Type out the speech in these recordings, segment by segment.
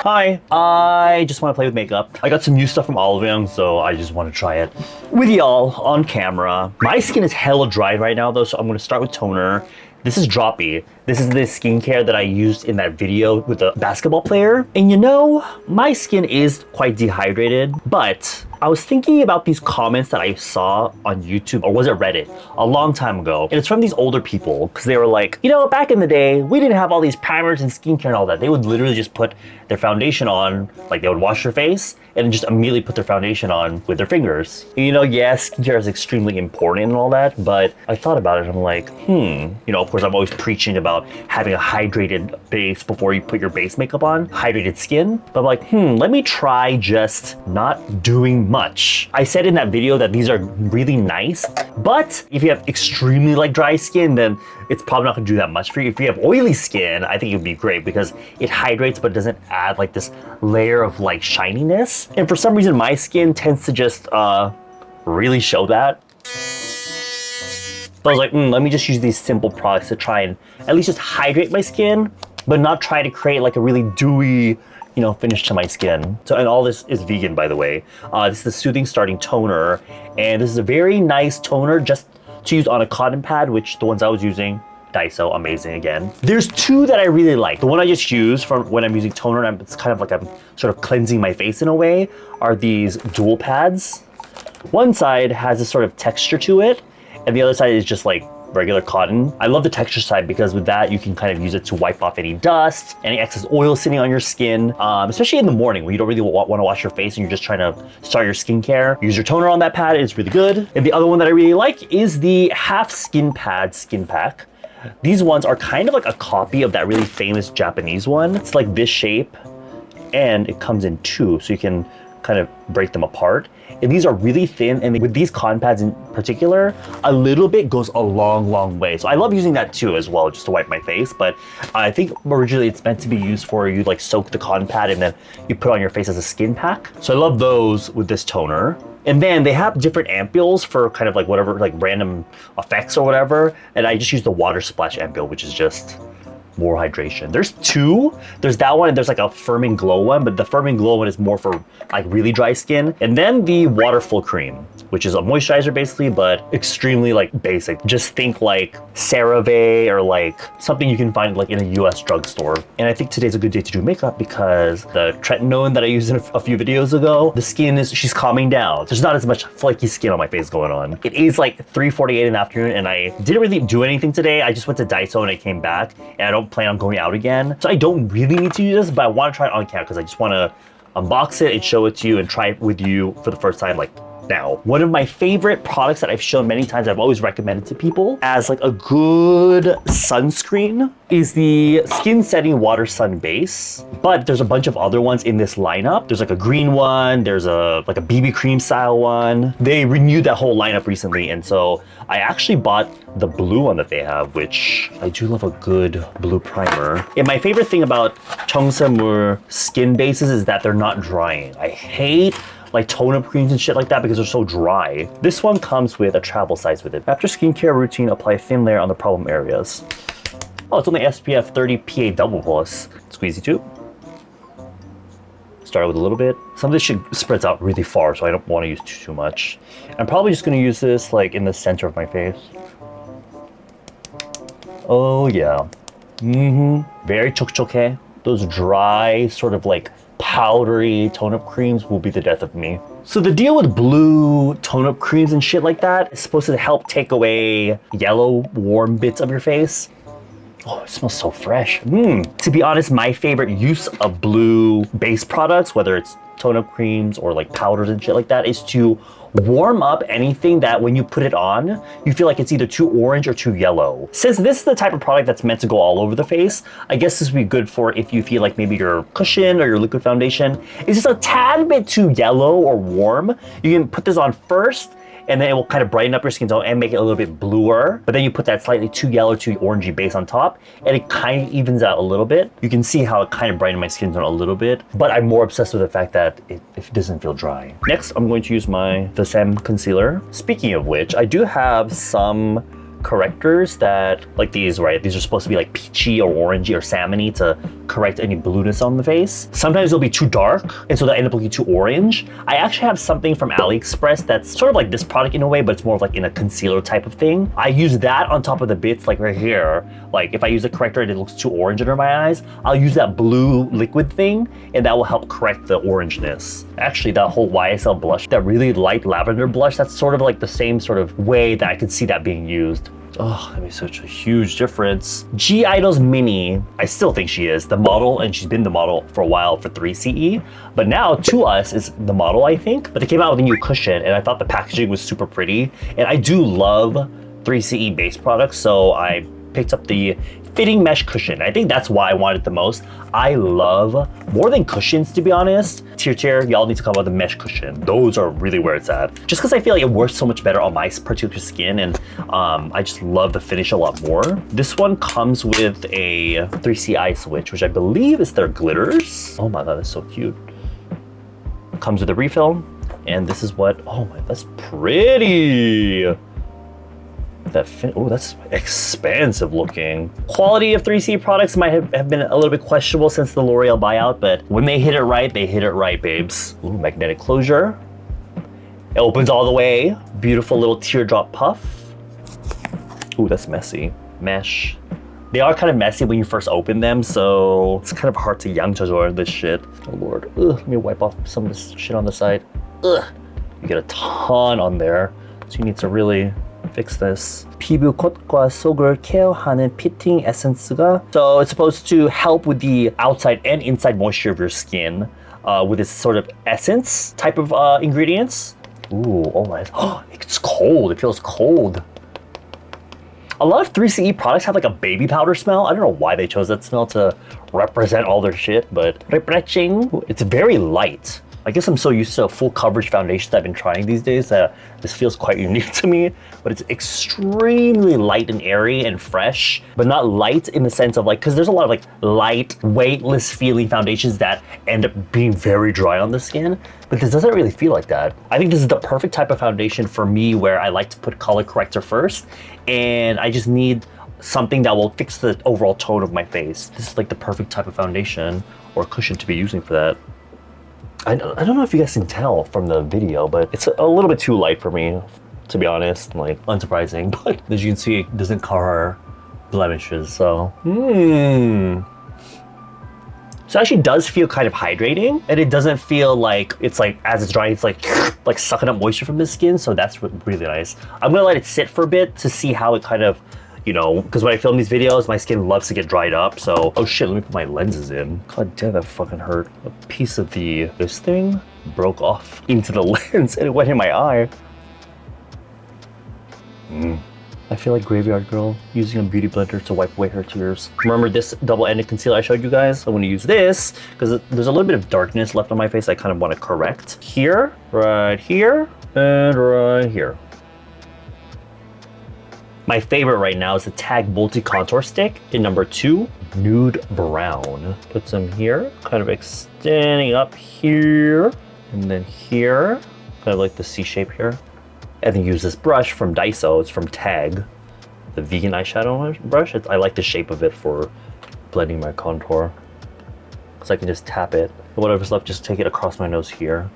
Hi, I just want to play with makeup. I got some new stuff from Aliexpress, so I just want to try it with y'all on camera. My skin is hella dry right now though, so I'm going to start with toner. This is Droppy. This is the skincare that I used in that video with the basketball player. And you know, my skin is quite dehydrated, but I was thinking about these comments that I saw on YouTube, or was it Reddit, a long time ago. And it's from these older people, because they were like, you know, back in the day, we didn't have all these primers and skincare and all that. They would literally just put their foundation on, like they would wash their face, and just immediately put their foundation on with their fingers. And you know, yes, skincare is extremely important and all that, but I thought about it and I'm like, you know, of course I'm always preaching about having a hydrated base before you put your base makeup on, hydrated skin. But I'm like, let me try just not doing much. I said in that video that these are really nice, but if you have extremely like dry skin, then it's probably not gonna do that much for you. If you have oily skin, I think it would be great because it hydrates but doesn't add like this layer of like shininess. And for some reason, my skin tends to just really show that. So I was like, let me just use these simple products to try and at least just hydrate my skin, but not try to create like a really dewy, you know, finish to my skin. So, and all this is vegan, by the way. This is the Soothing Starting Toner, and this is a very nice toner just to use on a cotton pad, which the ones I was using, Daiso, amazing again. There's two that I really like. The one I just use from when I'm using toner, and it's kind of like I'm sort of cleansing my face in a way, are these dual pads. One side has this sort of texture to it, and the other side is just like regular cotton. I love the texture side because with that you can kind of use it to wipe off any dust, any excess oil sitting on your skin, especially in the morning when you don't really want to wash your face and you're just trying to start your skincare. Use your toner on that pad, it's really good. And the other one that I really like is the Half Skin Pad Skin Pack. These ones are kind of like a copy of that really famous Japanese one. It's like this shape and it comes in two, so you can kind of break them apart. And these are really thin, and with these cotton pads in particular, a little bit goes a long way. So I love using that too as well, just to wipe my face. But I think originally it's meant to be used for you like soak the cotton pad and then you put it on your face as a skin pack. So I love those with this toner. And then they have different ampoules for kind of like whatever, like random effects or whatever. And I just use the water splash ampoule, which is just more hydration. There's two. There's that one and there's like a firming glow one, but the firming glow one is more for like really dry skin. And then the Waterful Cream, which is a moisturizer basically, but extremely like basic. Just think like CeraVe or like something you can find like in a US drugstore. And I think today's a good day to do makeup because the tretinoin that I used in a few videos ago, the skin is, she's calming down. There's not as much flaky skin on my face going on. It is like 3:48 in the afternoon and I didn't really do anything today. I just went to Daiso and I came back and I don't plan on going out again. So I don't really need to use this, but I want to try it on camera because I just want to unbox it and show it to you and try it with you for the first time like now. One of my favorite products that I've shown many times, I've always recommended to people as like a good sunscreen, is the Skin Setting Water Sun Base. But there's a bunch of other ones in this lineup. There's like a green one, there's a like a BB cream style one. They renewed that whole lineup recently, and so I actually bought the blue one that they have, which I do love a good blue primer. And my favorite thing about MOOL skin bases is that they're not drying. I hate like tone-up creams and shit like that because they're so dry. This one comes with a travel size with it. After skincare routine, apply a thin layer on the problem areas. Oh, it's only SPF 30 PA double plus. Squeezy tube. Start with a little bit. Some of this shit spreads out really far, so I don't want to use too much. I'm probably just gonna use this like in the center of my face. Oh yeah. Very chokchoke. Those dry, sort of like powdery tone-up creams will be the death of me. So the deal with blue tone-up creams and shit like that is supposed to help take away yellow, warm bits of your face. Oh, it smells so fresh. To be honest, my favorite use of blue base products, whether it's tone-up creams or like powders and shit like that, is to warm up anything that when you put it on, you feel like it's either too orange or too yellow. Since this is the type of product that's meant to go all over the face, I guess this would be good for if you feel like maybe your cushion or your liquid foundation is just a tad bit too yellow or warm. You can put this on first, and then it will kind of brighten up your skin tone and make it a little bit bluer. But then you put that slightly too yellow, too orangey base on top, and it kind of evens out a little bit. You can see how it kind of brightened my skin tone a little bit, but I'm more obsessed with the fact that it doesn't feel dry. Next, I'm going to use the Saem concealer. Speaking of which, I do have some correctors that, like these, right? These are supposed to be like peachy or orangey or salmony to correct any blueness on the face. Sometimes they'll be too dark, and so they'll end up looking too orange. I actually have something from Aliexpress that's sort of like this product in a way, but it's more of like in a concealer type of thing. I use that on top of the bits, like right here. Like if I use a corrector and it looks too orange under my eyes, I'll use that blue liquid thing, and that will help correct the orangeness. Actually, that whole YSL blush, that really light lavender blush, that's sort of like the same sort of way that I could see that being used. Oh, that makes such a huge difference. G-Idol's Mini, I still think she is the model, and she's been the model for a while for 3CE, but now To Us is the model, I think. But they came out with a new cushion, and I thought the packaging was super pretty. And I do love 3CE base products, so I picked up the fitting mesh cushion. I think that's why I wanted it the most. I love, more than cushions to be honest, tier, y'all need to come up with a mesh cushion. Those are really where it's at. Just because I feel like it works so much better on my particular skin, and I just love the finish a lot more. This one comes with a 3CI switch, which I believe is their glitters. Oh my god, that's so cute. Comes with a refill, and this is what, oh my, that's pretty. Oh, that's expansive looking. Quality of 3C products might have been a little bit questionable since the L'Oreal buyout, but when they hit it right, babes. Ooh, magnetic closure. It opens all the way. Beautiful little teardrop puff. Ooh, that's messy. Mesh. They are kind of messy when you first open them, so it's kind of hard to yang jojo this shit. Oh lord. Ugh, let me wipe off some of this shit on the side. Ugh. You get a ton on there, so you need to really fix this. 피부 컷과 속을 케어하는 피팅 에센스가, so it's supposed to help with the outside and inside moisture of your skin with this sort of essence type of ingredients. Ooh, oh my, oh, it's cold. It feels cold. A lot of 3CE products have like a baby powder smell. I don't know why they chose that smell to represent all their shit, but refreshing. It's very light. I guess I'm so used to full coverage foundations I've been trying these days that this feels quite unique to me, but it's extremely light and airy and fresh, but not light in the sense of like, because there's a lot of like light, weightless feeling foundations that end up being very dry on the skin, but this doesn't really feel like that. I think this is the perfect type of foundation for me where I like to put color corrector first, and I just need something that will fix the overall tone of my face. This is like the perfect type of foundation or cushion to be using for that. I don't know if you guys can tell from the video, but it's a little bit too light for me, to be honest. Like, unsurprising, but as you can see, it doesn't cover blemishes, so. So it actually does feel kind of hydrating, and it doesn't feel like it's like, as it's drying, it's like sucking up moisture from the skin, so that's really nice. I'm gonna let it sit for a bit to see how it kind of, you know, because when I film these videos, my skin loves to get dried up, so. Oh shit, let me put my lenses in. God damn, that fucking hurt. A piece of this thing broke off into the lens and it went in my eye. I feel like Graveyard Girl using a beauty blender to wipe away her tears. Remember this double-ended concealer I showed you guys? I'm gonna use this because there's a little bit of darkness left on my face I kind of want to correct. Here, right here, and right here. My favorite right now is the TAG Multi-Contour Stick in number 2, Nude Brown. Put some here, kind of extending up here, and then here, kind of like the C shape here. And then use this brush from Daiso, it's from TAG, the vegan eyeshadow brush. I like the shape of it for blending my contour. So I can just tap it. Whatever's left, just take it across my nose here.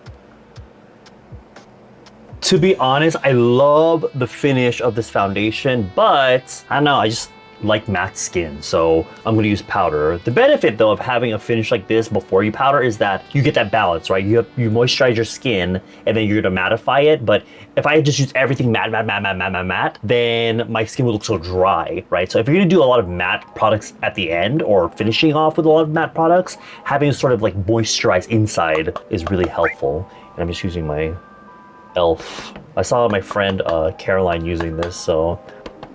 To be honest, I love the finish of this foundation, but I don't know, I just like matte skin, so I'm gonna use powder. The benefit though of having a finish like this before you powder is that you get that balance, right? You moisturize your skin and then you're gonna mattify it, but if I just use everything matte, then my skin will look so dry, right? So if you're gonna do a lot of matte products at the end or finishing off with a lot of matte products, having sort of like moisturize inside is really helpful. And I'm just using my e.l.f. I saw my friend Caroline using this, so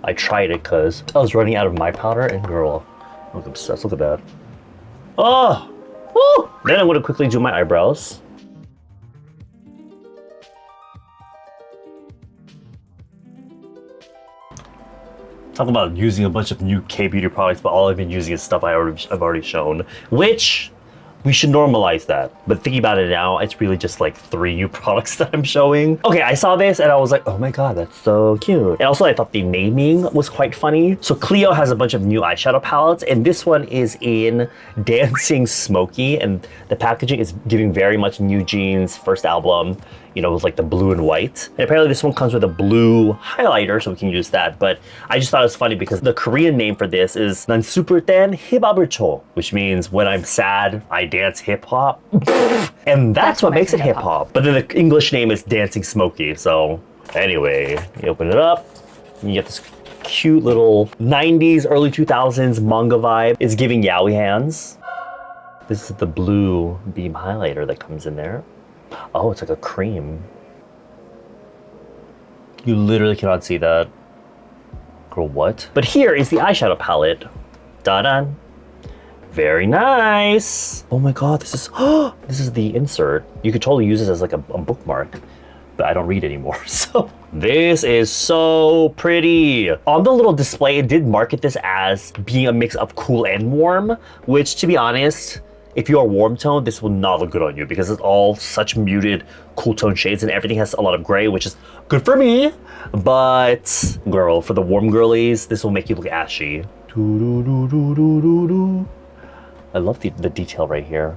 I tried it because I was running out of my powder, and girl, I'm obsessed. Look at that. Oh, woo! Then I'm gonna quickly do my eyebrows. Talk about using a bunch of new kbeauty products, but all I've been using is stuff I've already shown, which We should normalize that. But thinking about it now, it's really just like 3 new products that I'm showing. Okay, I saw this and I was like, oh my god, that's so cute. And also I thought the naming was quite funny. So CLIO has a bunch of new eyeshadow palettes, and this one is in Dancing Smoky, and the packaging is giving very much New Jeans' first album, you know, with like the blue and white. And apparently this one comes with a blue highlighter, so we can use that. But I just thought it was funny because the Korean name for this is 난 super 땐 힙합을 춰, which means when I'm sad, I dance hip hop. And that's what makes it hip hop. But then the English name is Dancing Smoky. So anyway, you open it up, you get this cute little 90s, early 2000s manga vibe. It's giving yaoi hands. This is the blue beam highlighter that comes in there. Oh, it's like a cream. You literally cannot see that. Girl, what? But here is the eyeshadow palette. Da-dan. Very nice. Oh my god, this is the insert. You could totally use this as like a bookmark, but I don't read anymore, so. This is so pretty. On the little display, it did market this as being a mix of cool and warm, which, to be honest, if you are warm tone, this will not look good on you because it's all such muted cool tone shades and everything has a lot of gray, which is good for me. But girl, for the warm girlies, this will make you look ashy. I love the detail right here.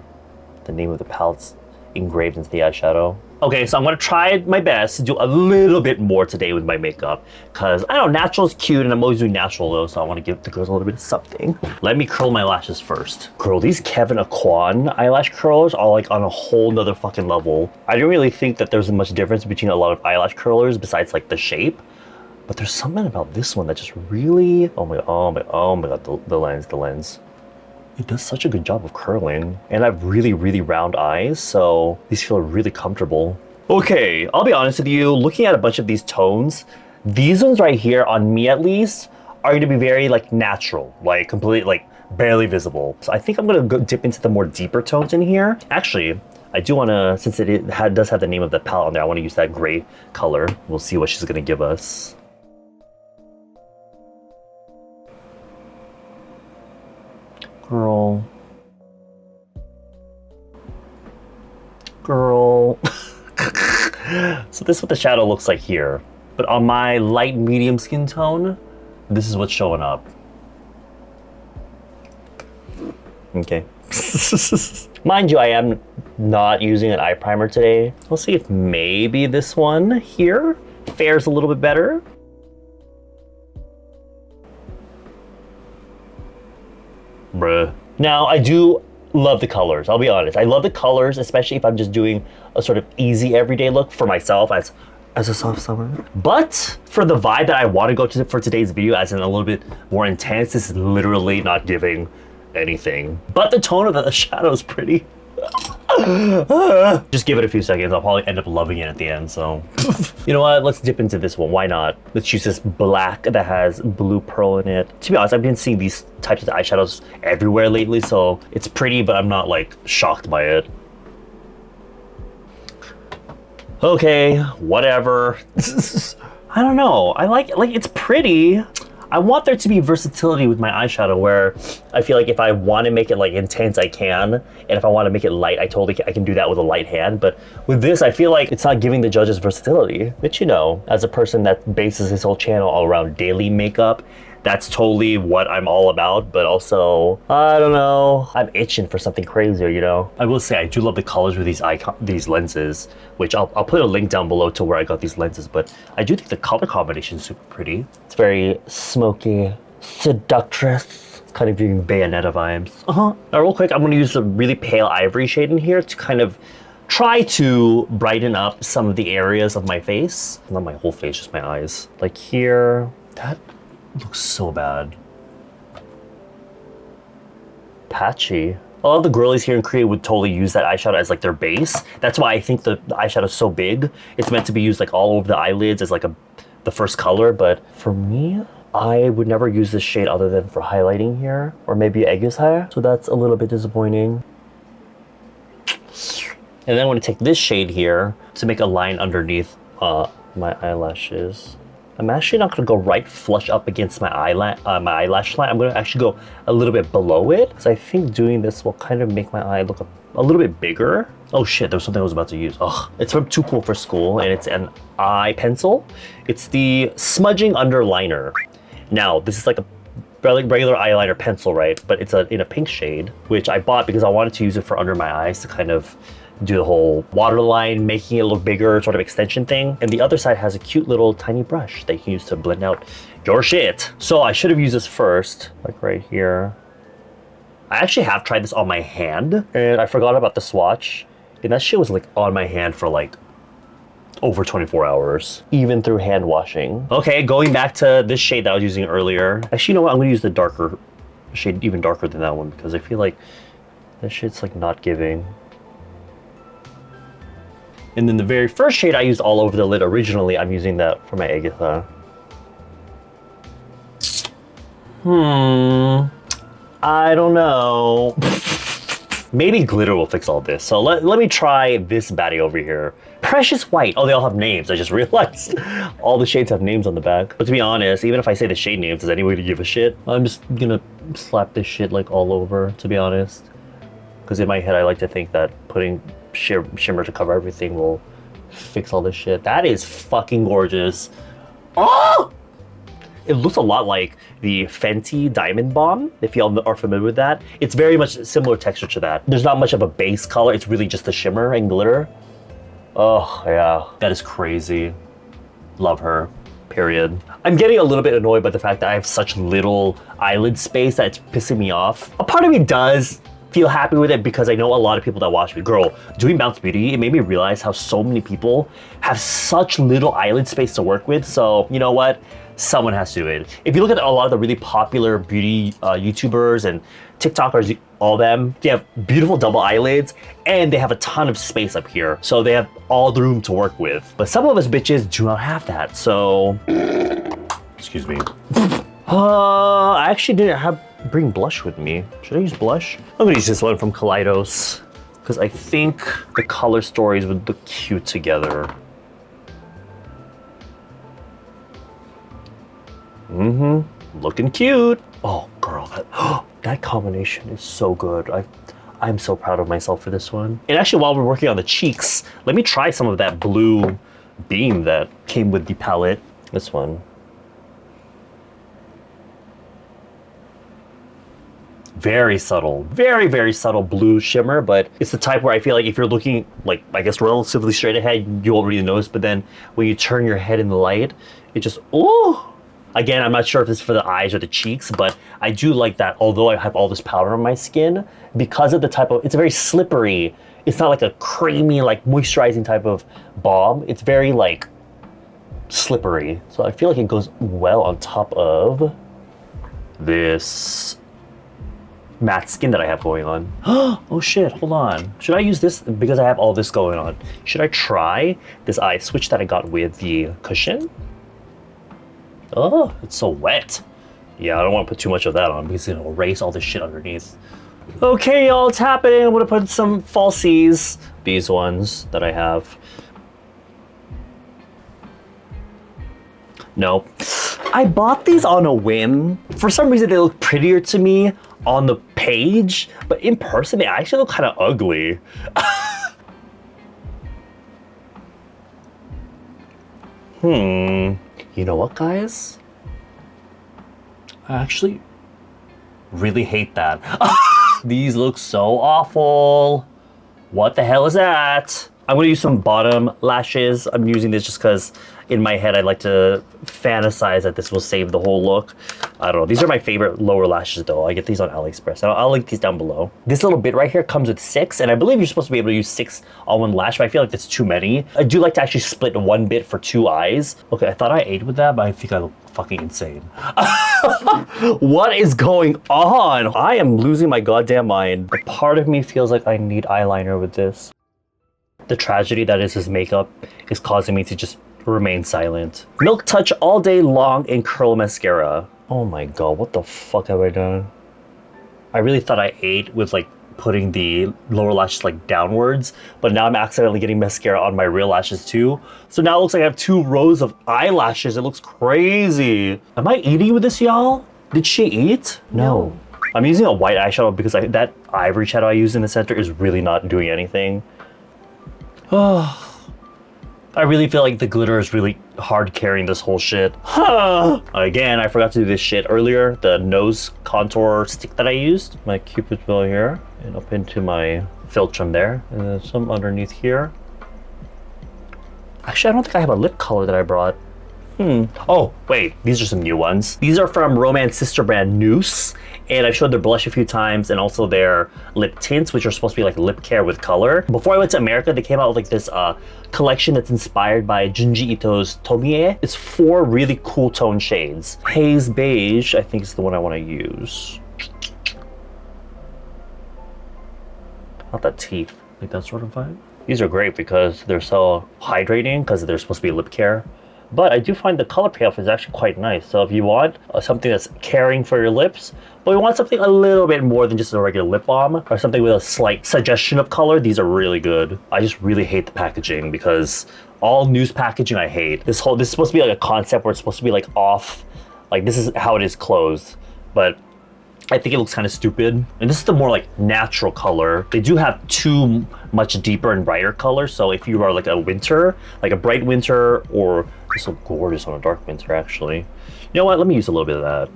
The name of the palette's engraved into the eyeshadow. Okay, so I'm gonna try my best to do a little bit more today with my makeup, because I know natural is cute and I'm always doing natural though, so I want to give the girls a little bit of something. Let me curl my lashes first. Girl, these Kevin Aquan eyelash curlers are like on a whole nother fucking level. I didn't really think that there's much difference between a lot of eyelash curlers besides like the shape, but there's something about this one that just really, oh my god, the lens. It does such a good job of curling. And I have really, really round eyes, so these feel really comfortable. Okay, I'll be honest with you, looking at a bunch of these tones, these ones right here, on me at least, are gonna be very like natural, like completely, like barely visible. So I think I'm gonna go dip into the more deeper tones in here. Actually, I do wanna, since it does have the name of the palette on there, I wanna use that gray color. We'll see what she's gonna give us. Girl. So this is what the shadow looks like here. But on my light medium skin tone, this is what's showing up. Okay. Mind you, I am not using an eye primer today. We'll see if maybe this one here fares a little bit better. Bruh. Now, I do love the colors, I'll be honest. I love the colors, especially if I'm just doing a sort of easy everyday look for myself as a soft summer. But for the vibe that I want to go to for today's video, as in a little bit more intense, this is literally not giving anything. But the tone of the shadow is pretty. Just give it a few seconds, I'll probably end up loving it at the end, so. You know what, let's dip into this one, why not? Let's use this black that has blue pearl in it. To be honest, I've been seeing these types of eyeshadows everywhere lately, so it's pretty, but I'm not like shocked by it. Okay, whatever. I don't know, I like it's pretty. I want there to be versatility with my eyeshadow where I feel like if I want to make it like intense, I can. And if I want to make it light, I can do that with a light hand. But with this, I feel like it's not giving the judges versatility. But you know, as a person that bases his whole channel all around daily makeup, that's totally what I'm all about. But also, I don't know, I'm itching for something crazier, you know? I will say I do love the colors with these lenses, which I'll put a link down below to where I got these lenses, but I do think the color combination is super pretty. It's very smoky, seductress. It's kind of giving Bayonetta vibes. Now real quick, I'm gonna use the really pale ivory shade in here to kind of try to brighten up some of the areas of my face. Not my whole face, just my eyes. Like here, that looks so bad. Patchy. A lot of the girlies here in Korea would totally use that eyeshadow as like their base. That's why I think the eyeshadow is so big. It's meant to be used like all over the eyelids as like the first color, but for me, I would never use this shade other than for highlighting here, or maybe 애교살. So that's a little bit disappointing. And then I'm gonna take this shade here to make a line underneath my eyelashes. I'm actually not gonna go right flush up against my eyelash line. I'm gonna actually go a little bit below it, because I think doing this will kind of make my eye look a little bit bigger. Oh shit, there was something I was about to use. Ugh. It's from Too Cool for School, and it's an eye pencil. It's the Smudging Underliner. Now, this is like a regular eyeliner pencil, right? But it's in a pink shade, which I bought because I wanted to use it for under my eyes to kind of do the whole waterline, making it look bigger sort of extension thing. And the other side has a cute little tiny brush that you can use to blend out your shit. So I should have used this first, like right here. I actually have tried this on my hand, and I forgot about the swatch. And that shit was like on my hand for like over 24 hours, even through hand washing. Okay, going back to this shade that I was using earlier. Actually, you know what? I'm gonna use the darker shade, even darker than that one, because I feel like this shit's like not giving. And then the very first shade I used all over the lid originally, I'm using that for my Agatha. I don't know. Maybe glitter will fix all this. So let me try this baddie over here. Precious White. Oh, they all have names. I just realized all the shades have names on the back. But to be honest, even if I say the shade names, does anybody give a shit? I'm just gonna slap this shit like all over, to be honest. Because in my head, I like to think that putting shimmer to cover everything will fix all this shit. That is fucking gorgeous. Oh! It looks a lot like the Fenty Diamond Bomb, if y'all are familiar with that. It's very much similar texture to that. There's not much of a base color. It's really just the shimmer and glitter. Oh, yeah. That is crazy. Love her. Period. I'm getting a little bit annoyed by the fact that I have such little eyelid space that it's pissing me off. A part of me does feel happy with it because I know a lot of people that watch me. Girl, doing Bounce Beauty, it made me realize how so many people have such little eyelid space to work with. So, you know what? Someone has to do it. If you look at a lot of the really popular beauty YouTubers and TikTokers, all them, they have beautiful double eyelids and they have a ton of space up here. So they have all the room to work with. But some of us bitches do not have that, so... Excuse me. I actually didn't bring blush with me. Should I use blush? I'm gonna use this one from Kaleidos because I think the color stories would look cute together. Looking cute. Oh, girl, that combination is so good. I'm so proud of myself for this one. And actually, while we're working on the cheeks, let me try some of that blue beam that came with the palette. This one. Very subtle, very, very subtle blue shimmer, but it's the type where I feel like if you're looking, like, I guess relatively straight ahead, you won't really notice, but then when you turn your head in the light, it just, ooh! Again, I'm not sure if it's for the eyes or the cheeks, but I do like that, although I have all this powder on my skin, because of the type of, it's very slippery. It's not like a creamy, like moisturizing type of balm. It's very like slippery. So I feel like it goes well on top of this matte skin that I have going on. Oh shit, hold on. Should I use this? Because I have all this going on. Should I try this eye switch that I got with the cushion? Oh, it's so wet. Yeah, I don't want to put too much of that on because it'll erase all this shit underneath. Okay, y'all, it's happening. I'm gonna put some falsies. These ones that I have. No. I bought these on a whim. For some reason, they look prettier to me on the page, but in person, they actually look kind of ugly. You know what, guys? I actually really hate that. These look so awful. What the hell is that? I'm gonna use some bottom lashes. I'm using this just because in my head I like to fantasize that this will save the whole look. I don't know. These are my favorite lower lashes though. I get these on Aliexpress. I'll link these down below. This little bit right here comes with 6, and I believe you're supposed to be able to use 6 on one lash, but I feel like that's too many. I do like to actually split one bit for 2 eyes. Okay, I thought I ate with that, but I think I look fucking insane. What is going on? I am losing my goddamn mind. A part of me feels like I need eyeliner with this. The tragedy that is his makeup is causing me to just remain silent. Milk Touch All Day Long in Curl Mascara. Oh my god, what the fuck have I done? I really thought I ate with like putting the lower lashes like downwards, but now I'm accidentally getting mascara on my real lashes too. So now it looks like I have 2 rows of eyelashes. It looks crazy. Am I eating with this, y'all? Did she eat? No. I'm using a white eyeshadow because that ivory shadow I used in the center is really not doing anything. Oh. I really feel like the glitter is really hard carrying this whole shit. Again, I forgot to do this shit earlier. The nose contour stick that I used. My Cupid's bow here. And up into my filtrum there. And then some underneath here. Actually, I don't think I have a lip color that I brought. Oh, wait. These are some new ones. These are from Romance sister brand Nuse. And I've showed their blush a few times and also their lip tints, which are supposed to be like lip care with color. Before I went to America, they came out with like this collection that's inspired by Junji Ito's Tomie. It's 4 really cool tone shades. Haze Beige, I think is the one I want to use. Not that teeth, like that sort of vibe. These are great because they're so hydrating because they're supposed to be lip care. But I do find the color payoff is actually quite nice. So if you want something that's caring for your lips, but you want something a little bit more than just a regular lip balm, or something with a slight suggestion of color, these are really good. I just really hate the packaging because all Nuse packaging I hate. This is supposed to be like a concept where it's supposed to be like off, like this is how it is closed. But I think it looks kind of stupid. And this is the more like natural color. They do have 2 much deeper and brighter colors. So if you are like a winter, like a bright winter, or this looks gorgeous on a dark winter actually. You know what? Let me use a little bit of that.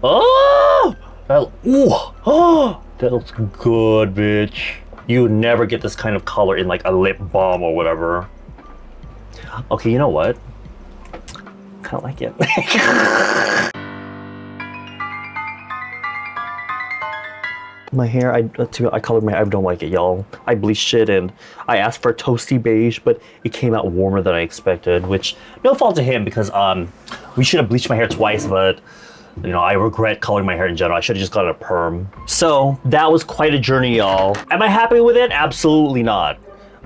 Oh! That looks good, bitch. You would never get this kind of color in like a lip balm or whatever. Okay, you know what? Kind of like it. My hair, I colored my hair. I don't like it, y'all. I bleached it and I asked for a toasty beige, but it came out warmer than I expected, which no fault to him because we should have bleached my hair twice, but you know, I regret coloring my hair in general. I should have just gotten a perm. So that was quite a journey, y'all. Am I happy with it? Absolutely not.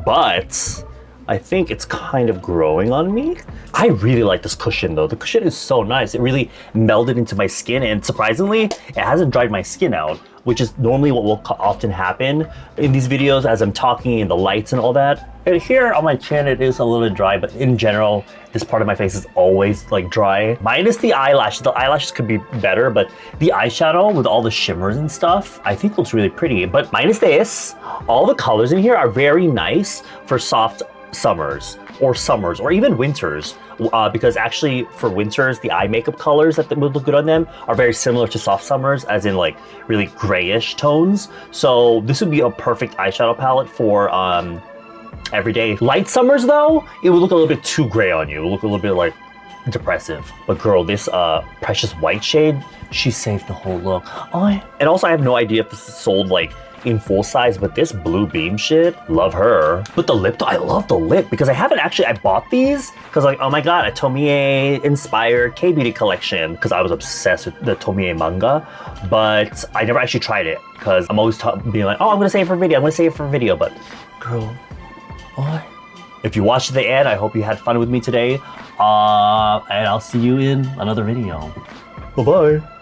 But I think it's kind of growing on me. I really like this cushion though. The cushion is so nice. It really melded into my skin and surprisingly, it hasn't dried my skin out, which is normally what will often happen in these videos as I'm talking and the lights and all that. And here on my chin, it is a little bit dry, but in general, this part of my face is always like dry. Minus the eyelashes. The eyelashes could be better, but the eyeshadow with all the shimmers and stuff, I think looks really pretty. But minus this, all the colors in here are very nice for soft summers or even winters, because actually for winters the eye makeup colors that would look good on them are very similar to soft summers, as in like really grayish tones. So this would be a perfect eyeshadow palette for everyday. Light summers though, it would look a little bit too gray on you. It would look a little bit like depressive. But girl, this precious white shade, she saved the whole look. And also I have no idea if this is sold like in full size, but this blue beam shit, love her. But the lip, I love the lip because I bought these because like, oh my god, a Tomie inspired K-beauty collection because I was obsessed with the Tomie manga, but I never actually tried it because I'm always being like, oh, I'm gonna save it for video, but girl, what? If you watched to the end, I hope you had fun with me today, and I'll see you in another video. Bye-bye.